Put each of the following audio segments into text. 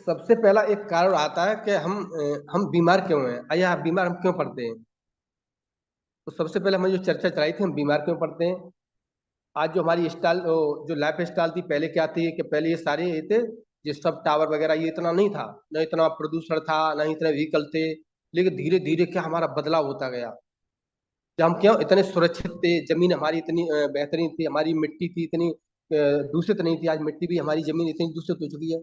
सबसे पहला एक कारण आता है कि हम बीमार क्यों हैं, या बीमार हम क्यों पड़ते हैं। तो सबसे पहले हमें जो चर्चा चलाई थी, हम बीमार क्यों पड़ते हैं। आज जो हमारी स्टाइल, जो लाइफ स्टाइल थी, पहले क्या थी कि पहले ये सारे ये थे, ये सब टावर वगैरह ये इतना नहीं था, न इतना प्रदूषण था, न इतने व्हीकल थे। लेकिन धीरे धीरे क्या हमारा बदलाव होता गया, कि हम क्यों इतने सुरक्षित थे, जमीन हमारी इतनी बेहतरीन थी, हमारी मिट्टी थी इतनी दूषित नहीं थी। आज मिट्टी भी हमारी, जमीन इतनी दूषित हो चुकी है,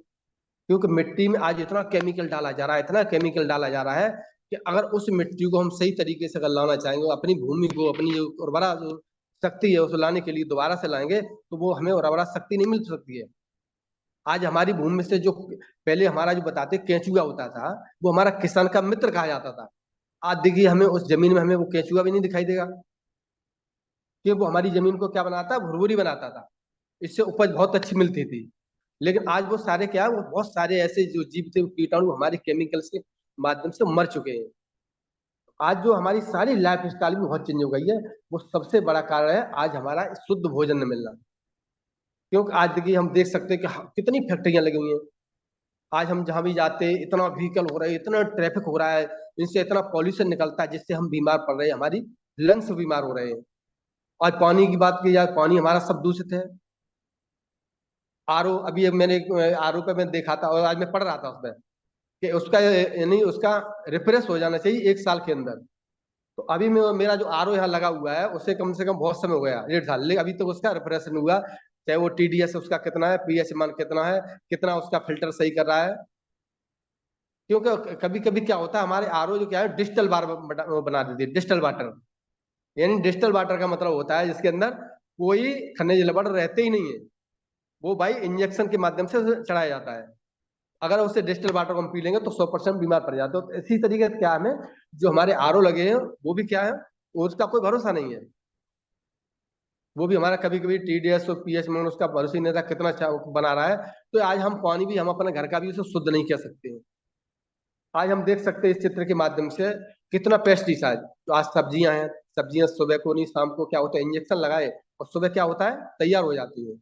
क्योंकि मिट्टी में आज इतना केमिकल डाला जा रहा है, इतना केमिकल डाला जा रहा है कि अगर उस मिट्टी को हम सही तरीके से अगर लाना चाहेंगे, अपनी भूमि को, अपनी जो उर्वरा जो शक्ति है उसको लाने के लिए दोबारा से लाएंगे, तो वो हमें उर्वरा शक्ति नहीं मिल सकती है। आज हमारी भूमि में से जो पहले हमारा जो बताते केंचुआ होता था, वो हमारा किसान का मित्र कहा जाता था। आज देखिए हमें उस जमीन में हमें वो केंचुआ भी नहीं दिखाई देगा, कि वो हमारी जमीन को क्या बनाता, भुरभुरी बनाता था, इससे उपज बहुत अच्छी मिलती थी। लेकिन आज वो सारे क्या है, वो बहुत सारे ऐसे जो जीव थे, कीटाणु हमारे केमिकल्स के माध्यम से मर चुके हैं। आज जो हमारी सारी लाइफ स्टाइल भी बहुत चेंज हो गई है। वो सबसे बड़ा कारण है आज हमारा शुद्ध भोजन न मिलना। क्योंकि आज देखिए हम देख सकते हैं कि कितनी फैक्ट्रियां लगी हुई हैं। आज हम जहां भी जाते हैं, इतना व्हीकल हो रहा है, इतना ट्रैफिक हो रहा है, इनसे इतना पॉल्यूशन निकलता है, जिससे हम बीमार पड़ रहे हैं, हमारी लंग्स बीमार हो रहे हैं। और पानी की बात की जाए, पानी हमारा सब दूषित है। आरओ, अभी मैंने आरओ पे मैं देखा था, और आज मैं पढ़ रहा था उसमें कि उसका यानी उसका रिफ्रेश हो जाना चाहिए 1 साल के अंदर। तो अभी मेरा जो आरओ यहाँ लगा हुआ है, उसे कम से कम बहुत समय हो गया, 1.5 साल, लेकिन अभी तक उसका रिफ्रेश नहीं हुआ। चाहे वो टीडीएस उसका कितना है, पीएच मान कितना है, कितना उसका फिल्टर सही कर रहा है। क्योंकि कभी कभी क्या होता है, हमारे आरओ जो क्या है, डिजिटल बार बना देती है, डिजिटल वाटर। यानी डिजिटल वाटर का मतलब होता है जिसके अंदर कोई खनिज लवण रहते ही नहीं है, वो भाई इंजेक्शन के माध्यम से उसे चढ़ाया जाता है। अगर उसे डिजिटल वाटर को हम पी लेंगे तो 100% बीमार पड़ जाते हो। तो इसी तरीके से क्या हमें जो हमारे आरओ लगे हैं, वो भी क्या है, उसका कोई भरोसा नहीं है। वो भी हमारा कभी कभी टीडीएस और पीएच में उसका भरोसा ही नहीं था, कितना अच्छा बना रहा है। तो आज हम पानी भी, हम अपने घर का भी उसे शुद्ध नहीं कह सकते हैं। आज हम देख सकते हैं इस चित्र के माध्यम से कितना पेस्टिसाइड, तो आज सब्जियां हैं, सब्जियां सुबह को नहीं शाम को क्या होता है, इंजेक्शन लगाए, और सुबह क्या होता है, तैयार हो जाती है।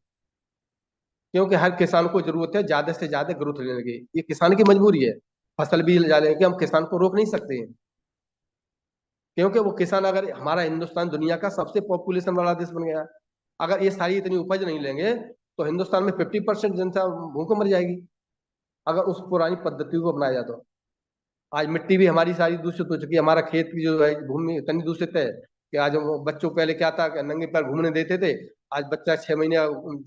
क्योंकि हर किसान को जरूरत है ज्यादा से ज्यादा ग्रोथ लेने की, ये किसान की मजबूरी है। फसल भी जा लेंगे, हम किसान को रोक नहीं सकते हैं। क्योंकि वो किसान, अगर हमारा हिंदुस्तान दुनिया का सबसे पॉपुलेशन वाला देश बन गया, अगर ये सारी इतनी उपज नहीं लेंगे, तो हिंदुस्तान में 50% जनता भूख मर जाएगी, अगर उस पुरानी पद्धति को अपनाया जाए तो। आज मिट्टी भी हमारी सारी दूषित हो चुकी है, हमारा खेत की जो है भूमि इतनी दूषित है कि आज हम बच्चों को पहले क्या था कि नंगे पैर घूमने देते थे। आज बच्चा 6 महीने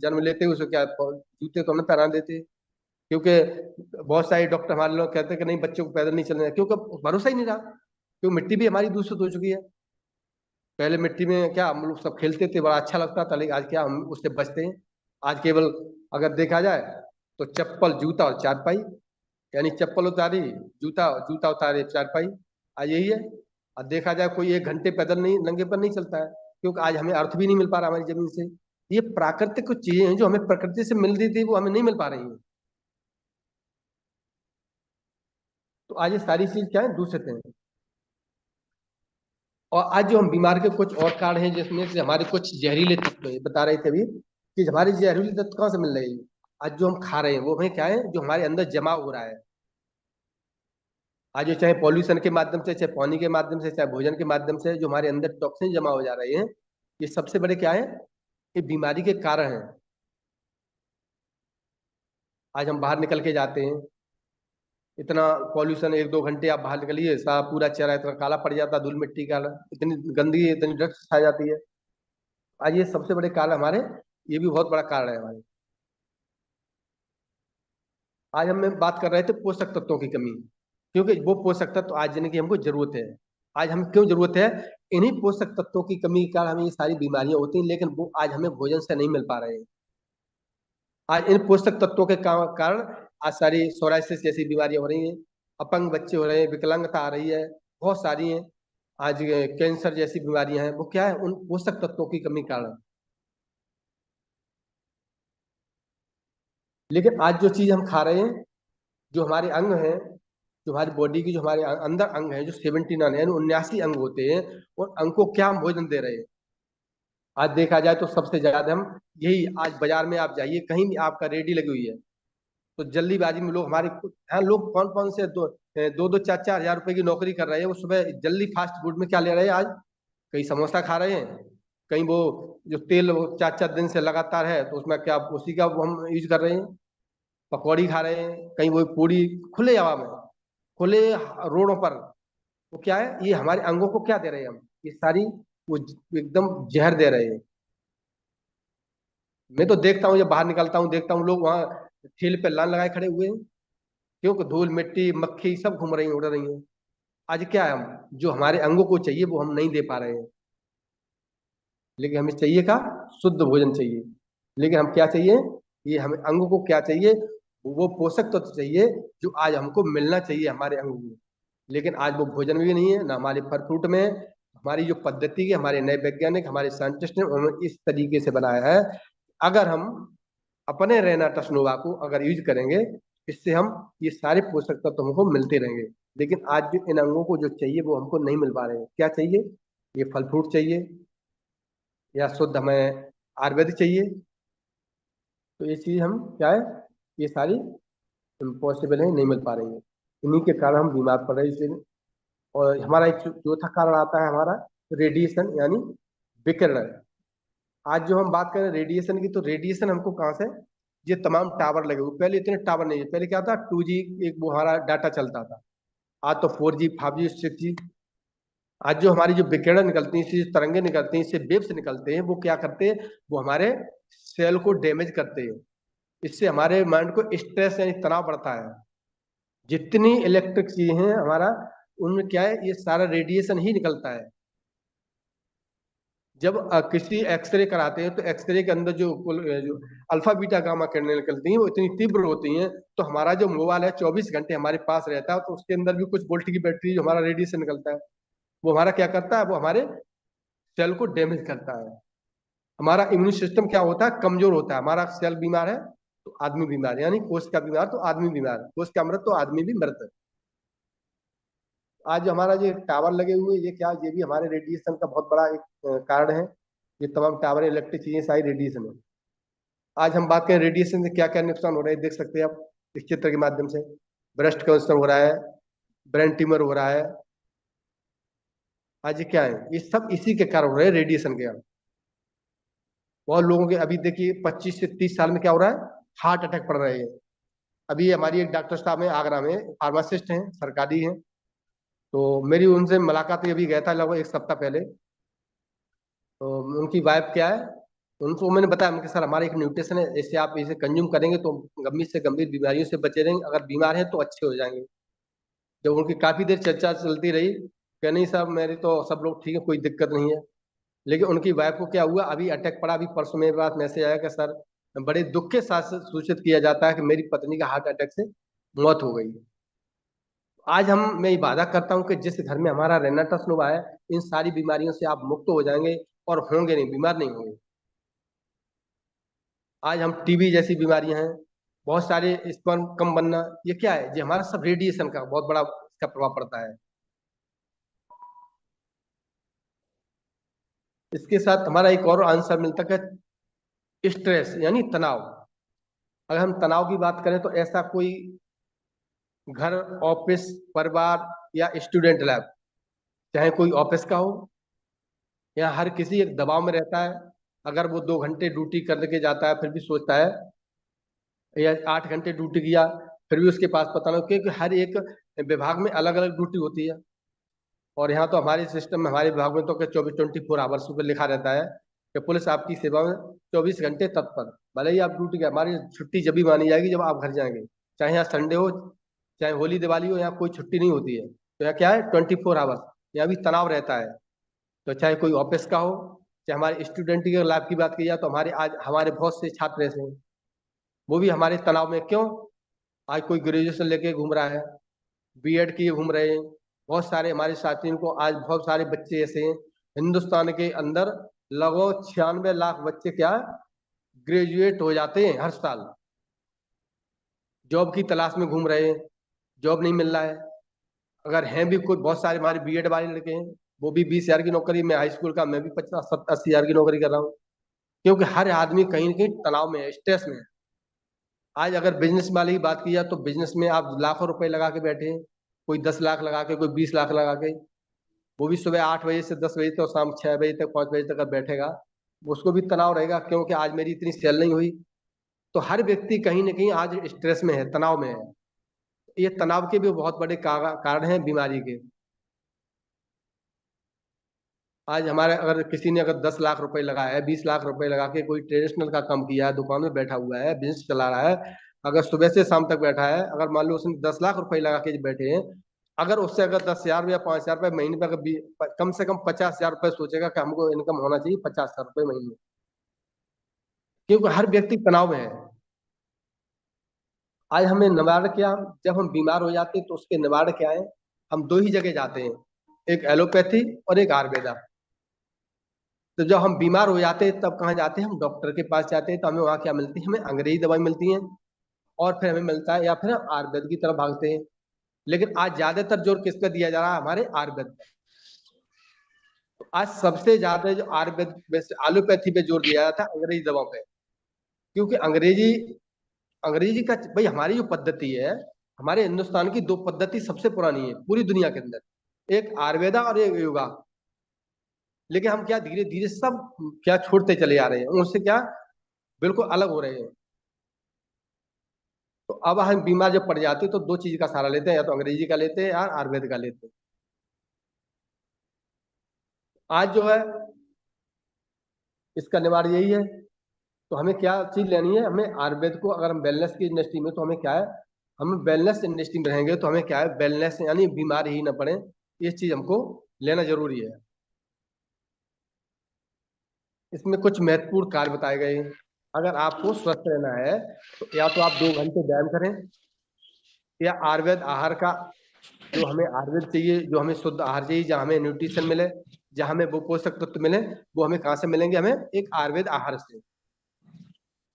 जन्म लेते ही उसे क्या जूते तो हमें पहना देते, क्योंकि बहुत सारे डॉक्टर हमारे लोग कहते हैं कि नहीं, बच्चों को पैदल नहीं चलना है, क्योंकि भरोसा ही नहीं रहा, क्योंकि मिट्टी भी हमारी दूषित हो चुकी है। पहले मिट्टी में क्या हम लोग सब खेलते थे, बड़ा अच्छा लगता था, लेकिन आज क्या हम उससे बचते हैं। आज केवल अगर देखा जाए तो चप्पल, जूता और चारपाई, यानी चप्पल उतारी, जूता जूता उतारे, चारपाई, आज यही है। और देखा जाए कोई 1 घंटे पैदल नहीं, नंगे पर नहीं चलता है, क्योंकि आज हमें अर्थ भी नहीं मिल पा रहा हमारी जमीन से। ये प्राकृतिक कुछ चीजें हैं जो हमें प्रकृति से मिल रही थी, वो हमें नहीं मिल पा रही है। तो आज ये सारी चीज क्या है, दूषित है। और आज जो हम बीमार के कुछ और कारण हैं, जिसमें से हमारे कुछ जहरीले तत्व हैं, बता रहे थे अभी कि हमारे जहरीले तत्व कहाँ से मिल रहे हैं। आज जो हम खा रहे हैं वो हमें क्या है, जो हमारे अंदर जमा हो रहा है। आज जो चाहे पॉल्यूशन के माध्यम से, चाहे पानी के माध्यम से, चाहे भोजन के माध्यम से, जो हमारे अंदर टॉक्सिन जमा हो जा रहे हैं, ये सबसे बड़े क्या है, ये बीमारी के कारण है। आज हम बाहर निकल के जाते हैं, इतना पॉल्यूशन, 1-2 घंटे आप बाहर निकलिए, सारा पूरा चेहरा इतना काला पड़ जाता है, धूल मिट्टी का, इतनी गंदगी, इतनी डस्ट छा जाती है। आज ये सबसे बड़े कारण हमारे, ये भी बहुत बड़ा कारण है हमारे। आज हम बात कर रहे थे पोषक तत्वों की कमी, क्योंकि वो पोषक तत्व आज जिनकी हमको जरूरत है। आज हम क्यों जरूरत है, इन्हीं पोषक तत्वों की कमी के कारण हमें ये सारी बीमारियां होती हैं, लेकिन वो आज हमें भोजन से नहीं मिल पा रहे हैं। आज इन पोषक तत्वों के कारण आज सारी सोराइसिस जैसी बीमारियां हो रही हैं, अपंग बच्चे हो रहे हैं, विकलांगता आ रही है, बहुत सारी हैं। आज कैंसर जैसी बीमारियां हैं, वो क्या है, उन पोषक तत्वों की कमी के कारण। लेकिन आज जो चीज हम खा रहे हैं, जो हमारे अंग हैं, जो हमारी बॉडी की, जो हमारे अंदर अंग है, जो 79 यानी 79 अंग होते हैं, और अंग को क्या हम भोजन दे रहे हैं। आज देखा जाए तो सबसे ज्यादा हम यही, आज बाजार में आप जाइए, कहीं भी आपका रेडी लगी हुई है, तो जल्दीबाजी में लोग हमारे, हाँ, लोग कौन कौन से दो दो दो चार चार हजार रुपए की नौकरी कर रहे हैं, वो सुबह जल्दी फास्ट फूड में क्या ले रहे हैं आज, कहीं समोसा खा रहे हैं, कहीं वो जो तेल वो 4 4 दिन से लगातार है तो उसमें क्या उसी का वो हम यूज कर रहे हैं, पकौड़ी खा रहे हैं, कहीं वो पूरी खुले हवा में, खुले रोडों पर। वो क्या है, ये हमारे अंगों को क्या दे रहे हैं हम, ये सारी वो एकदम जहर दे रहे हैं। मैं तो देखता हूँ, जब बाहर निकलता हूँ देखता हूँ लोग वहाँ ठेले पे लाइन लगाए खड़े हुए हैं, क्योंकि धूल मिट्टी मक्खी सब घूम रही हैं, उड़ रही हैं। आज क्या है, हम जो हमारे अंगों को चाहिए वो हम नहीं दे पा रहे हैं। लेकिन हमें चाहिए क्या, शुद्ध भोजन चाहिए। लेकिन हम क्या चाहिए, ये हमें अंगों को क्या चाहिए, वो पोषक तत्व तो चाहिए जो आज हमको मिलना चाहिए हमारे अंगों में। लेकिन आज वो भोजन में भी नहीं है ना, हमारे फल फ्रूट में। हमारी जो पद्धति है, हमारे नए वैज्ञानिक हमारे साइंटिस्ट ने उन्होंने इस तरीके से बनाया है, अगर हम अपने रेना टसनोवा को अगर यूज करेंगे, इससे हम ये सारे पोषक तत्व हमको मिलते रहेंगे। लेकिन आज जो इन अंगों को जो चाहिए वो हमको नहीं मिल पा रहे हैं। क्या चाहिए, ये फल फ्रूट चाहिए या शुद्ध हमें आयुर्वेदिक चाहिए। तो ये चीज हम क्या है, ये सारी इम्पॉसिबल है, नहीं मिल पा रही है। इन्हीं के कारण हम बीमार पड़ रहे हैं इसलिए। और हमारा एक चौथा कारण आता है हमारा रेडिएशन यानी विकिरण। आज जो हम बात करें रेडिएशन की, तो रेडिएशन हमको कहाँ से, ये तमाम टावर लगे हुए, पहले इतने टावर नहीं है, पहले क्या था 2G एक वो हमारा डाटा चलता था। आज तो 4G 5G 6G। आज जो हमारी जो विकिरण निकलती हैं, इससे जो तरंगे निकलती हैं, इससे वेव्स निकलते हैं, वो क्या करते हैं, वो हमारे सेल को डैमेज करते हैं। इससे हमारे माइंड को स्ट्रेस यानी तनाव बढ़ता है। जितनी इलेक्ट्रिक चीजें हैं हमारा, उनमें क्या है, ये सारा रेडिएशन ही निकलता है। जब किसी एक्सरे कराते हैं तो एक्सरे के अंदर जो अल्फा बीटा गामा किरणें निकलती हैं वो इतनी तीव्र होती हैं, तो हमारा जो मोबाइल है 24 घंटे हमारे पास रहता है, तो उसके अंदर भी कुछ वोल्ट की बैटरी जो हमारा रेडिएशन निकलता है, वो हमारा क्या करता है, वो हमारे सेल को डैमेज करता है। हमारा इम्यून सिस्टम क्या होता है, कमजोर होता है। हमारा सेल बीमार है तो आदमी बीमार है, यानी कोष का बीमार तो आदमी बीमार, कोष का मृत तो आदमी भी मृत है। आज जो हमारा जो टावर लगे हुए, ये क्या, ये भी हमारे रेडिएशन का बहुत बड़ा एक कारण है। ये तमाम टावर इलेक्ट्रिक चीजें सारी रेडिएशन है। आज हम बात करें रेडिएशन से क्या क्या नुकसान हो रहे हैं, देख सकते हैं आप इस चित्र के माध्यम से। ब्रेस्ट कैंसर हो रहा है, ब्रेन ट्यूमर हो रहा है। आज ये क्या है, ये सब इसी के कारण हो रहे हैं, रेडिएशन के कारण। बहुत लोगों के अभी देखिए 25 से 30 साल में क्या हो रहा है, हार्ट अटैक पड़ रहे हैं। अभी हमारी एक डॉक्टर साहब हैं आगरा में, फार्मासिस्ट हैं, सरकारी हैं। तो मेरी उनसे मुलाकात हुई, अभी गया था लगभग 1 सप्ताह पहले। तो उनकी वाइफ क्या है, उनको मैंने बताया, मैं कि सर हमारा एक न्यूट्रिशन है, इसे आप इसे कंज्यूम करेंगे तो गंभीर से गंभीर बीमारियों से बचे रहेंगे, अगर बीमार हैं तो अच्छे हो जाएंगे। जब उनकी काफी देर चर्चा चलती रही कि नहीं साहब मेरी तो सब लोग ठीक है, कोई दिक्कत नहीं है। लेकिन उनकी वाइफ को क्या हुआ, अभी अटैक पड़ा, अभी परसों मेरे पास मैसेज आया कि सर बड़े दुख के साथ सूचित किया जाता है कि मेरी पत्नी का हार्ट अटैक से मौत हो गई। आज मैं वादा करता हूं कि जिस घर में हमारा रेनाटस हुआ है, इन सारी बीमारियों से आप मुक्त हो जाएंगे और होंगे नहीं, बीमार नहीं होंगे। आज हम टीबी जैसी बीमारियां हैं, बहुत सारे स्पर्म कम बनना, ये क्या है, ये हमारा सब रेडिएशन का बहुत बड़ा इसका प्रभाव पड़ता है। इसके साथ हमारा एक और आंसर मिलता है, स्ट्रेस यानी तनाव। अगर हम तनाव की बात करें तो ऐसा कोई घर, ऑफिस, परिवार या स्टूडेंट लाइफ, चाहे कोई ऑफिस का हो या हर किसी एक दबाव में रहता है। अगर वो 2 घंटे ड्यूटी करके जाता है फिर भी सोचता है, या 8 घंटे ड्यूटी किया फिर भी उसके पास पता नहीं, क्योंकि हर एक विभाग में अलग अलग ड्यूटी होती है। और यहाँ तो हमारे सिस्टम में, हमारे विभाग में तो 24 आवर्स पर लिखा रहता है कि पुलिस आपकी सेवा में 24 घंटे तत्पर। भले ही आप ड्यूटी के, हमारी छुट्टी जब भी मानी जाएगी जब आप घर जाएंगे, चाहे यहाँ संडे हो, चाहे होली दिवाली हो, यहाँ कोई छुट्टी नहीं होती है। तो यहाँ क्या है, 24 आवर्स, यहाँ भी तनाव रहता है। तो चाहे कोई ऑफिस का हो, चाहे हमारे स्टूडेंट की लाइफ की बात की जाए, तो हमारे आज हमारे बहुत से छात्र ऐसे हैं, वो भी हमारे तनाव में। क्यों, आज कोई ग्रेजुएशन लेके घूम रहा है, बीएड किए घूम रहे हैं। बहुत सारे हमारे साथियों को, आज बहुत सारे बच्चे ऐसे हैं हिंदुस्तान के अंदर, लगभग 96 लाख बच्चे क्या ग्रेजुएट हो जाते हैं हर साल, जॉब की तलाश में घूम रहे हैं, जॉब नहीं मिल रहा है। अगर हैं भी कोई, बहुत सारे हमारे बीएड वाले लड़के हैं, वो भी 20 हजार की नौकरी, मैं हाई स्कूल का, मैं भी 50 80 हजार की नौकरी कर रहा हूँ। क्योंकि हर आदमी कहीं ना कहीं तनाव में है, स्ट्रेस में है। आज अगर बिजनेस वाले की बात की जाए तो बिजनेस में आप लाखों रुपए लगा के बैठे हैं, कोई 10 लाख लगा के, कोई 20 लाख लगा के, वो भी सुबह 8 बजे से 10 बजे तक और शाम 6 बजे तक 5 बजे तक बैठेगा। उसको भी तनाव रहेगा, क्योंकि आज मेरी इतनी सेल नहीं हुई। तो हर व्यक्ति कहीं ना कहीं आज स्ट्रेस में है, तनाव में है। ये तनाव के भी बहुत बड़े कारण हैं बीमारी के। आज हमारे अगर किसी ने अगर 10 लाख रुपए लगाया है, 20 लाख रुपए लगा के कोई ट्रेडिशनल का काम किया है, दुकान में बैठा हुआ है, बिजनेस चला रहा है, अगर सुबह से शाम तक बैठा है, अगर मान लो उसने 10 लाख रुपए लगा के बैठे हैं, अगर उससे अगर 10 हजार या 5 हजार रुपये महीने पे अगर कम से कम 50 हजार रुपये सोचेगा कि हमको इनकम होना चाहिए 50 हजार रुपये महीने, क्योंकि हर व्यक्ति तनाव में है। आज हमें निवारक क्या, जब हम बीमार हो जाते हैं तो उसके निवारक क्या है, हम दो ही जगह जाते हैं, एक एलोपैथी और एक आयुर्वेदा। तो जब हम बीमार हो जाते हैं तब कहाँ जाते हैं, हम डॉक्टर के पास जाते हैं, तो हमें वहाँ क्या मिलती है, हमें अंग्रेजी दवाई मिलती है, और फिर हमें मिलता है, या फिर हम आयुर्वेद की तरफ भागते हैं। लेकिन आज ज्यादातर जोर किस पे दिया जा रहा है, हमारे आयुर्वेद पे। तो आज सबसे ज्यादा जो आयुर्वेद वैसे एलोपैथी पे जोर दिया जाता है, अंग्रेजी दवाओं पे। क्योंकि अंग्रेजी अंग्रेजी का भाई, हमारी जो पद्धति है, हमारे हिंदुस्तान की दो पद्धति सबसे पुरानी है पूरी दुनिया के अंदर, एक आयुर्वेदा और एक योगा। लेकिन हम क्या धीरे धीरे सब क्या छोड़ते चले जा रहे हैं, उनसे क्या बिल्कुल अलग हो रहे हैं। तो अब हम बीमार जब पड़ जाते हैं तो दो चीज का सहारा लेते हैं, या तो अंग्रेजी का लेते हैं या आयुर्वेद का लेते हैं। आज जो है इसका निवारण यही है। तो हमें क्या चीज लेनी है, हमें आयुर्वेद को, अगर हम वेलनेस की इंडस्ट्री में, तो हमें क्या है, हम वेलनेस इंडस्ट्री में रहेंगे तो हमें क्या है, वेलनेस यानी बीमार ही ना पड़े, ये चीज हमको लेना जरूरी है। इसमें कुछ महत्वपूर्ण कार्य बताए गए हैं। अगर आपको स्वस्थ रहना है तो या तो आप 2 घंटे व्यायाम करें, या आयुर्वेद आहार का, जो हमें आयुर्वेद चाहिए, जो हमें शुद्ध आहार चाहिए, जहाँ हमें न्यूट्रिशन मिले, जहाँ हमें वो पोषक तत्व मिले, वो हमें कहाँ से मिलेंगे, हमें एक आयुर्वेद आहार से।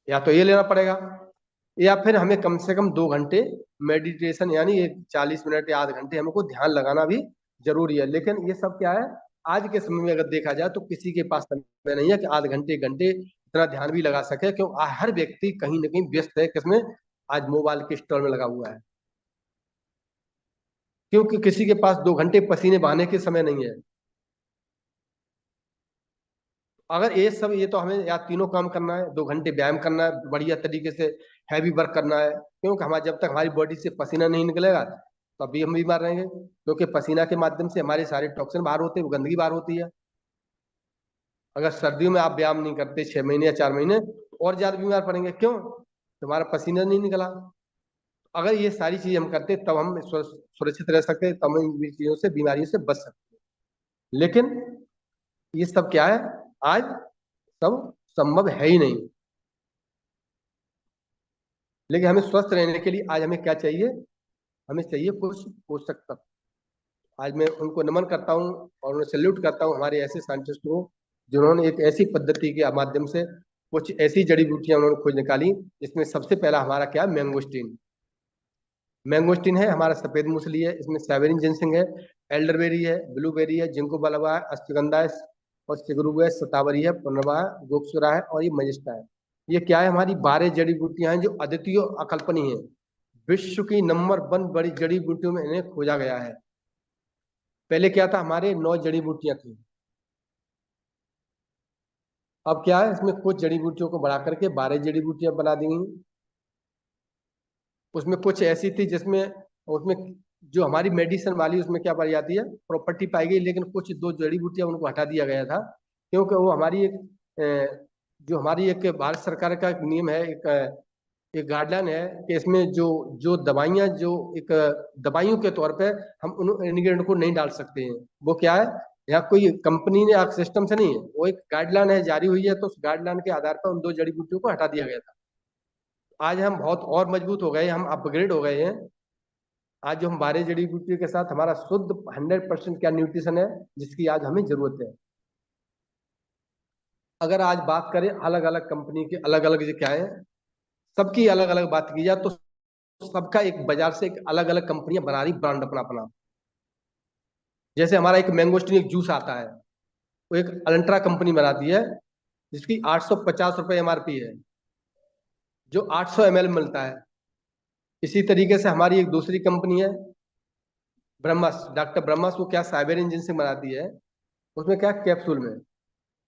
या तो ये लेना पड़ेगा, या फिर हमें कम से कम 2 घंटे मेडिटेशन, यानी एक 40 मिनट या आधे घंटे हमको ध्यान लगाना भी जरूरी है। लेकिन ये सब क्या है, आज के समय में अगर देखा जाए तो किसी के पास समय नहीं है कि आधे घंटे 1 घंटे इतना ध्यान भी लगा सके, क्यों हर व्यक्ति कहीं ना कहीं व्यस्त है, किसमें, आज मोबाइल के स्टोर में लगा हुआ है। क्योंकि किसी के पास 2 घंटे पसीने बहाने के समय नहीं है। अगर ये सब, ये तो हमें या तीनों काम करना है, 2 घंटे व्यायाम करना है, बढ़िया तरीके से हैवी वर्क करना है, क्योंकि हमारे जब तक हमारी बॉडी से पसीना नहीं निकलेगा तभी हम बीमार रहेंगे, क्योंकि पसीना के माध्यम से हमारे सारे टॉक्सिन बाहर होते हैं, वो गंदगी बाहर होती है। अगर सर्दियों में आप व्यायाम नहीं करते 6 महीने या 4 महीने, तो और ज्यादा बीमार पड़ेंगे, क्यों, तुम्हारा पसीना नहीं निकला। अगर ये सारी चीजें हम करते तब हम सुरक्षित रह सकते हैं, तब हम इन चीजों से, बीमारियों से बच सकते हैं। लेकिन ये सब क्या है, आज सब संभव है ही नहीं। लेकिन हमें स्वस्थ रहने के लिए आज हमें क्या चाहिए, हमें चाहिए कुछ पोषक तत्व। आज मैं उनको नमन करता हूँ और उन्हें सैल्यूट करता हूँ, हमारे ऐसे साइंटिस्ट को, जिन्होंने एक ऐसी पद्धति के माध्यम से कुछ ऐसी जड़ी बूटियां उन्होंने खोज निकाली, जिसमें सबसे पहला हमारा क्या है, मैंगोस्टीन। मैंगोस्टीन है, हमारा सफेद मूसली है, इसमें सैवरिन जिनसिंग है, एल्डरबेरी है, ब्लूबेरी है, जिंको बिलोबा है, अश्वगंधा है, और सिगरू है, शतावरी है, पुनर्वा है, गोक्षुरा है, और ये मजिस्टा है। ये क्या है, हमारी 12 जड़ी बूटियां हैं, जो अद्वितीय अकल्पनीय है। विश्व की नंबर 1 बड़ी जड़ी बूटियों में इन्हें खोजा गया है। पहले क्या था, हमारे 9 जड़ी बूटियां थी। अब क्या है, इसमें कुछ जड़ी बूटियों को बढ़ा करके 12 जड़ी बूटियां बना दी गई। उसमें कुछ ऐसी थी जिसमें, उसमें जो हमारी मेडिसिन वाली, उसमें क्या पाई जाती है, प्रॉपर्टी पाई गई, लेकिन कुछ 2 जड़ी बूटियां उनको हटा दिया गया था, क्योंकि वो हमारी एक जो हमारी एक भारत सरकार का एक नियम है, एक गाइडलाइन है कि इसमें जो जो दवाइयां, जो एक दवाइयों के तौर पे हम उन इंग्रेडिएंट को नहीं डाल सकते हैं। वो क्या है, यहाँ कोई कंपनी ने आप सिस्टम से नहीं है, वो एक गाइडलाइन है जारी हुई है, तो उस गाइडलाइन के आधार पर उन 2 जड़ी बूटियों को हटा दिया गया था। आज हम बहुत और मजबूत हो गए, हम अपग्रेड हो गए हैं। आज जो हम 12 जड़ी बूटियों के साथ हमारा शुद्ध 100% क्या न्यूट्रिशन है, जिसकी आज हमें जरूरत है। अगर आज बात करें अलग अलग कंपनी के अलग अलग जो क्या है, सबकी अलग अलग बात की जाए तो सबका एक बाजार से एक अलग अलग कंपनियां बना रही ब्रांड अपना अपना। जैसे हमारा एक मैंगोस्टीन एक जूस आता है, वो एक अल्ट्रा कंपनी बनाती है, जिसकी 850 रुपये MRP है, जो 800 ml मिलता है। इसी तरीके से हमारी एक दूसरी कंपनी है ब्रह्मास, डॉक्टर ब्रह्मास, वो क्या साइबेरियन जिनसे बनाती है। उसमें क्या कैप्सूल में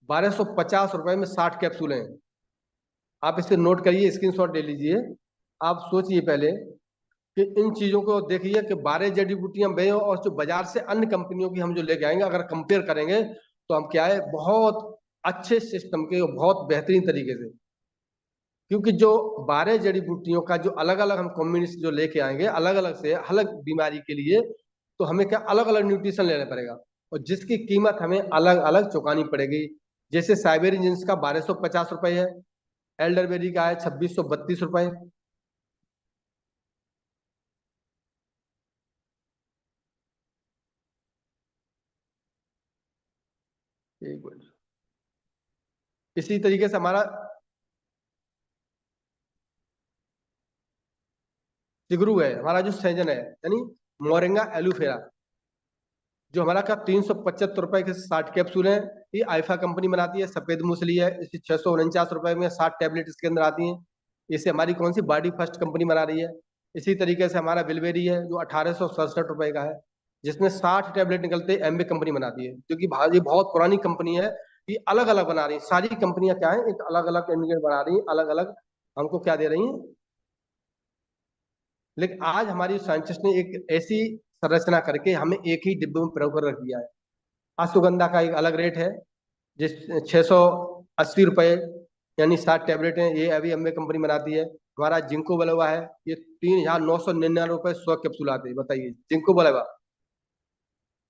1250 रुपए में 60 कैप्सूल हैं। आप इसे नोट करिए, स्क्रीनशॉट ले लीजिए। आप सोचिए पहले कि इन चीजों को देखिए कि 12 जड़ी बूटियां बे और जो बाजार से अन्य कंपनियों की हम जो लेके आएंगे, अगर कंपेयर करेंगे तो हम क्या है, बहुत अच्छे सिस्टम के और बहुत बेहतरीन तरीके से। क्योंकि जो 12 जड़ी बूटियों का जो अलग अलग हम कॉम्बिनेशन जो लेके आएंगे अलग अलग से अलग बीमारी के लिए, तो हमें क्या अलग अलग न्यूट्रिशन लेना पड़ेगा और जिसकी कीमत हमें अलग अलग चुकानी पड़ेगी। जैसे साइबेरियन जिन्स का 1250 रुपए है, एल्डरबेरी का है 2632 रुपए। एक मिनट। इसी तरीके से हमारा चिगरू है, हमारा जो सैजन है यानी मोरिंगा एलोवेरा, जो हमारा का 375 रुपए के 60 कैप्सूल है। ये आइफा कंपनी बनाती है, सफेद मूसली है, इसे 649 रुपए में 60 टैबलेट इसके अंदर आती हैं। इसे हमारी कौन सी बॉडी फर्स्ट कंपनी बना रही है। इसी तरीके से हमारा बिलवेरी है जो 1867 रुपए का है, जिसमें 60 टैबलेट निकलते हैं, एम्बे कंपनी बनाती है, जो कि ये बहुत पुरानी कंपनी है। ये अलग अलग बना रही है, सारी कंपनियां क्या है, एक अलग अलग इंग्रेडिएंट बना रही है, अलग अलग हमको क्या दे रही है। लेकिन आज हमारी साइंटिस्ट ने एक ऐसी संरचना करके हमें एक ही डिब्बे में प्रयोग कर रख दिया है। अश्वगंधा का एक अलग रेट है, जिस 680 रुपए, यानी 60 टैबलेट है, ये अभी अम्बे कंपनी बनाती है। हमारा जिंको बलेवा है, ये 3999 रुपए 100 कैप्सूल आते हैं। बताइए, जिंको बलेवा,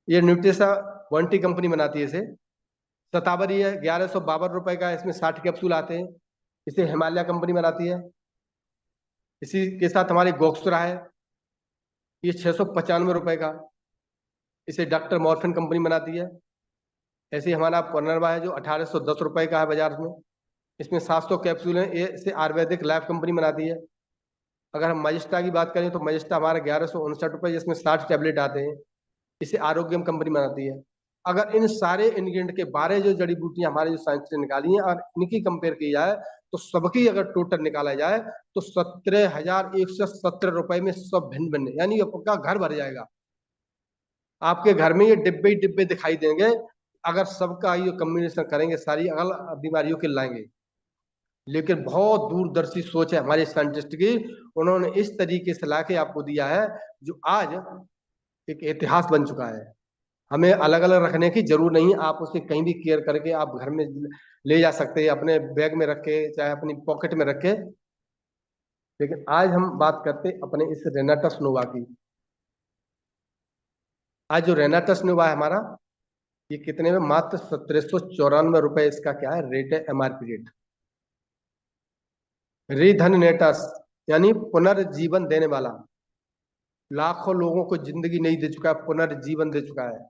ये न्यूट्रिसा वंटी कंपनी बनाती है इसे। शतावरी है, 1152 रुपए का, इसमें 60 कैप्सूल आते हैं, इसे हिमालय कंपनी बनाती है। इसी के साथ हमारी गोक्सरा है, ये 695 रुपए का, इसे डॉक्टर मॉर्फिन कंपनी बनाती है। ऐसे ही हमारा पनरवा है जो 1810 रुपए का है बाजार में, इसमें 700 कैप्सूल हैं, ये इसे आयुर्वेदिक लाइफ कंपनी बनाती है। अगर हम मजिस्टा की बात करें तो मजिस्टा हमारा 1159 रुपए, जिसमें 60 टैबलेट आते हैं, इसे आरोग्यम कंपनी बनाती है। अगर इन सारे इंग्रेडिएंट के 12 जो जड़ी बूटियां हमारे जो साइंस ने निकाली हैं और इनकी कंपेयर की जाए, तो सबकी अगर टोटल निकाला जाए तो 17,170 रुपए में सब भिन्न भिन्न, यानी आपका घर भर जाएगा। आपके घर में ये डिब्बे ही डिब्बे दिखाई देंगे अगर सबका ये कम्बिनेशन करेंगे, सारी अलग बीमारियों के लाएंगे। लेकिन बहुत दूरदर्शी सोच है हमारे साइंटिस्ट की, उन्होंने इस तरीके से लाके आपको दिया है जो आज एक इतिहास बन चुका है। हमें अलग अलग रखने की जरूरत नहीं, आप उसे कहीं भी केयर करके आप घर में ले जा सकते हैं, अपने बैग में रख के चाहे अपनी पॉकेट में रखे। लेकिन आज हम बात करते हैं अपने इस रेनाटस नोवा की। आज जो रेनाटस नोवा है हमारा, ये कितने में, मात्र 1794 रुपए इसका क्या है रेट है, एमआरपी रेट। रिधन नेटस यानी पुनर्जीवन देने वाला, लाखों लोगों को जिंदगी नहीं दे चुका है, पुनर्जीवन दे चुका है।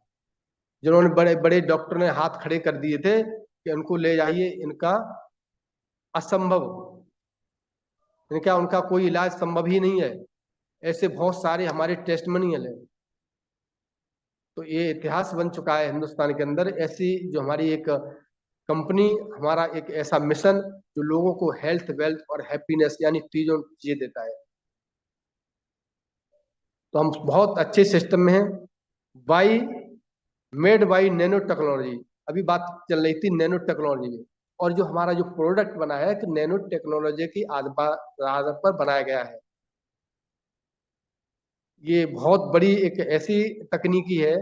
जिन्होंने बड़े बड़े डॉक्टर ने हाथ खड़े कर दिए थे कि इनको ले जाइए, इनका असंभव, इनका उनका कोई इलाज संभव ही नहीं है, ऐसे बहुत सारे हमारे टेस्टमनियल है। तो ये इतिहास बन चुका है हिंदुस्तान के अंदर, ऐसी जो हमारी एक कंपनी, हमारा एक ऐसा मिशन जो लोगों को हेल्थ, वेल्थ और हैप्पीनेस यानी तीनों चीजें देता है। तो हम बहुत अच्छे सिस्टम में हैं। By made by nano technology, अभी बात चल रही थी नैनो टेक्नोलॉजी में, और जो हमारा जो प्रोडक्ट बना है कि नैनो टेक्नोलॉजी की आधार पर बनाया गया है। ये बहुत बड़ी एक ऐसी तकनीकी है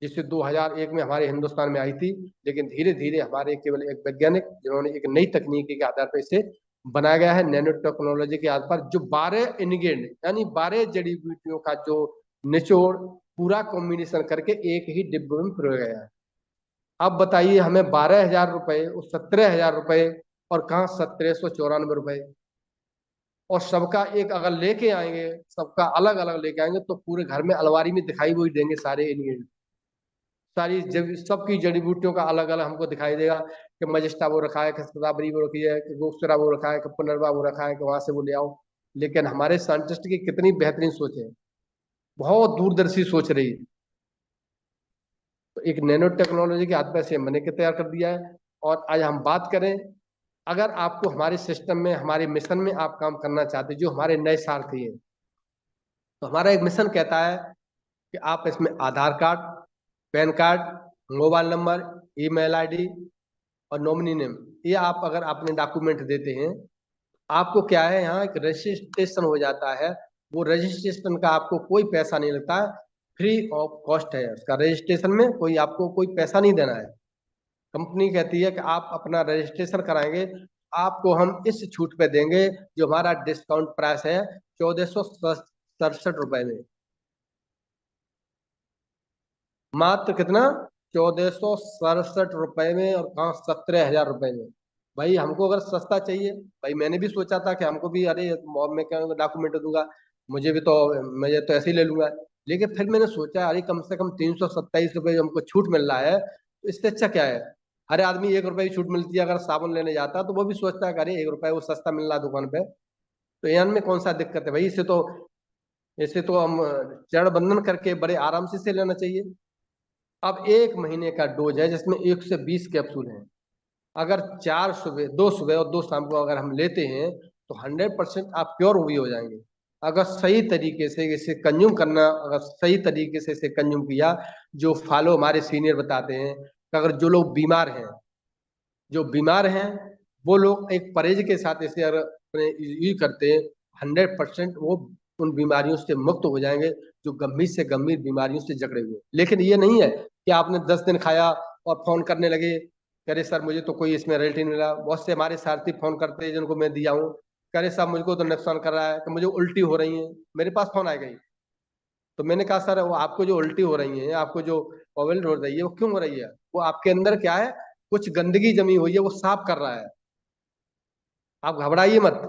जिसे 2001 में हमारे हिंदुस्तान में आई थी, लेकिन धीरे धीरे हमारे केवल एक वैज्ञानिक जिन्होंने एक नई तकनीकी के आधार पर इसे बनाया गया है, नैनो टेक्नोलॉजी के आधार पर, जो 12 इंग्रेडिएंट यानी 12 जड़ी बूटियों का जो निचोड़ पूरा कॉम्बिनेशन करके एक ही डिब्बे में पिरोया गया है। अब बताइए हमें 12,000 रुपए, उस 17,000 रुपए, और कहाँ 1794 रुपए, और सबका एक अगर लेके आएंगे, सबका अलग अलग लेके आएंगे तो पूरे घर में अलमारी में दिखाई वही देंगे सारे इंग्रेडिएंट। सारी सबकी जड़ी बूटियों का अलग अलग हमको दिखाई देगा कि मजिस्टा वो रखा है, कि शतावरी वो रखी है, कि गोस्त्रा वो रखा है, कि पुनर्वा वो रखा है, कि वहां से वो ले आओ। लेकिन हमारे साइंटिस्ट की कितनी बेहतरीन सोच है, बहुत दूरदर्शी सोच रही है। तो एक नैनो टेक्नोलॉजी के हाथ में से मैंने के तैयार कर दिया है। और आज हम बात करें अगर आपको हमारे सिस्टम में, हमारे मिशन में आप काम करना चाहते हैं, जो हमारे नए सारथी हैं, तो हमारा एक मिशन कहता है कि आप इसमें Aadhaar card, PAN card, mobile number, email ID और नॉमिनी नेम, ये आप अगर अपने डॉक्यूमेंट देते हैं, आपको क्या है, यहाँ एक रजिस्ट्रेशन हो जाता है। वो रजिस्ट्रेशन का आपको कोई पैसा नहीं लगता है, फ्री ऑफ कॉस्ट है उसका। रजिस्ट्रेशन में कोई आपको कोई पैसा नहीं देना है। कंपनी कहती है कि आप अपना रजिस्ट्रेशन कराएंगे, आपको हम इस छूट पे देंगे, जो हमारा डिस्काउंट प्राइस है 1467 रुपए में। मात्र कितना? 1467 रुपए में, और कहाँ 17,000 रुपए में। भाई हमको अगर सस्ता चाहिए, भाई मैंने भी सोचा था कि हमको भी, अरे मॉब में क्या डॉक्यूमेंट दूंगा, मुझे भी तो, मैं तो ऐसे ही ले लूंगा। लेकिन फिर मैंने सोचा, अरे कम से कम 327 रुपये हमको छूट मिल रहा है, तो इससे अच्छा क्या है। हर आदमी 1 रुपए की छूट मिलती है, अगर साबुन लेने जाता तो वो भी सोचता है कि अरे 1 रुपए वो सस्ता मिल रहा है दुकान पे, तो यहाँ में कौन सा दिक्कत है भाई। इसे तो हम चरण बंधन करके बड़े आराम से इसे लेना चाहिए। अब 1 महीने का डोज है, जिसमें 120 कैप्सूल हैं। अगर 4 सुबह, 2 सुबह और 2 शाम को अगर हम लेते हैं, तो 100% आप प्योर भी हो जाएंगे। अगर सही तरीके से इसे कंज्यूम करना, अगर सही तरीके से इसे कंज्यूम किया, जो फॉलो हमारे सीनियर बताते हैं कि अगर जो लोग बीमार हैं, जो बीमार हैं, वो लोग एक परहेज के साथ इसे अगर अपने यूज करते हैं, 100% वो उन बीमारियों से मुक्त हो जाएंगे, जो गंभीर से गंभीर बीमारियों से जकड़े हुए। लेकिन ये नहीं है कि आपने 10 दिन खाया और फोन करने लगे, करे सर मुझे तो कोई इसमें रिजल्ट नहीं मिला। बहुत से हमारे सारथी फोन करते हैं जिनको मैं दिया हूँ, करे साहब मुझको तो नुकसान कर रहा है, कि मुझे उल्टी हो रही है, मेरे पास फोन आ गई। तो मैंने कहा सर, वो आपको जो उल्टी हो रही है, आपको जो ओवल हो रही है, वो क्यों हो रही है? वो आपके अंदर क्या है, कुछ गंदगी जमी हुई है, वो साफ कर रहा है। आप घबराइए मत।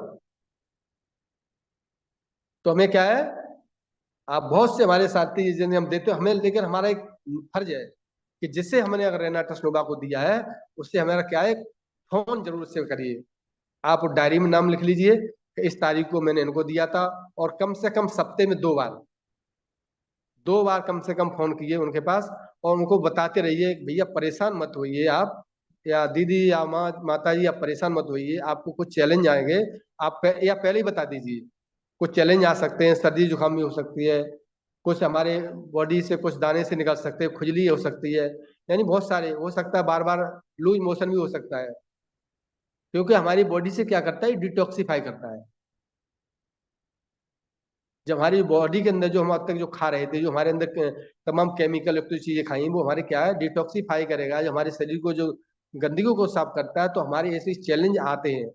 तो हमें क्या है, आप बहुत से हमारे साथी जिन्हें हम देते हैं हमें, लेकिन हमारा एक फर्ज है कि जिससे हमने अगर रेनाटस नोवा को दिया है, उससे हमारा क्या है, फोन जरूर से करिए। आप डायरी में नाम लिख लीजिए कि इस तारीख को मैंने इनको दिया था, और कम से कम सप्ते में 2 बार कम से कम फोन कीजिए उनके पास, और उनको बताते रहिए भैया परेशान मत होइए आप, या दीदी या माता जी आप परेशान मत होइए, आपको कुछ चैलेंज आएंगे। या पहले ही बता दीजिए, कुछ चैलेंज आ सकते हैं, सर्दी जुकाम भी हो सकती है, कुछ हमारे बॉडी से कुछ दाने से निकल सकते हैं, खुजली हो सकती है, यानी बहुत सारे हो सकता है, बार बार लूज मोशन भी हो सकता है, क्योंकि हमारी बॉडी से क्या करता है, डिटॉक्सिफाई करता है। जब हमारी बॉडी के अंदर जो हम अब तक जो खा रहे थे, जो हमारे अंदर तमाम केमिकल युक्त चीजें खाई, वो हमारे क्या है, डिटॉक्सिफाई करेगा, जो हमारे शरीर को जो गंदगी को साफ करता है। तो हमारे ऐसे चैलेंज आते हैं,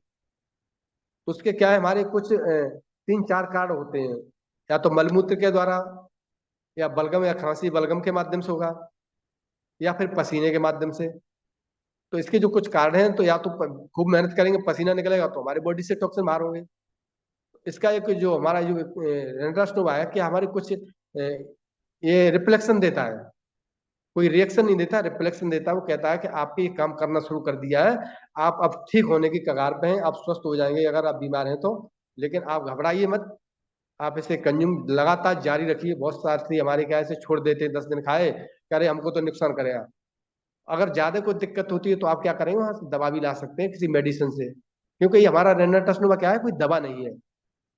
उसके क्या है, हमारे कुछ 3-4 कार्ड होते हैं, या तो मलमूत्र के द्वारा, या बलगम या खांसी बलगम के माध्यम से होगा, या फिर पसीने के माध्यम से। तो इसके जो कुछ कारण हैं, तो या तो खूब मेहनत करेंगे, पसीना निकलेगा, तो हमारी बॉडी से टॉक्सिन बाहर होंगे। इसका एक जो हमारा जो रेनाटस है कि हमारे कुछ ये रिफ्लेक्शन देता है, कोई रिएक्शन नहीं देता, रिफ्लेक्शन देता है। वो कहता है कि आपके ये काम करना शुरू कर दिया है, आप अब ठीक होने की कगार पे हैं, आप स्वस्थ हो जाएंगे अगर आप बीमार हैं तो। लेकिन आप घबराइए मत, आप इसे कंज्यूम लगातार जारी रखिए। बहुत सारे हमारे क्या ऐसे छोड़ देते हैं, 10 दिन खाए, कह रहे हमको तो नुकसान करेगा। अगर ज्यादा कोई दिक्कत होती है तो आप क्या करेंगे, वहां से दवा भी ला सकते हैं किसी मेडिसिन से, क्योंकि ये हमारा रेनाटस नोवा क्या है, कोई दवा नहीं है,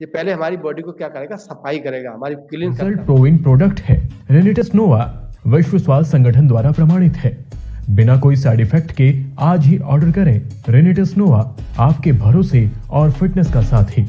ये पहले हमारी बॉडी को क्या करेगा, सफाई करेगा, हमारी क्लीन करेगा। रिजल्ट प्रूविंग प्रोडक्ट है। रेनाटस नोवा विश्व स्वास्थ्य संगठन द्वारा प्रमाणित है। बिना कोई साइड इफेक्ट के आज ही ऑर्डर करें। रेनाटस नोवा आपके भरोसे और फिटनेस का साथी।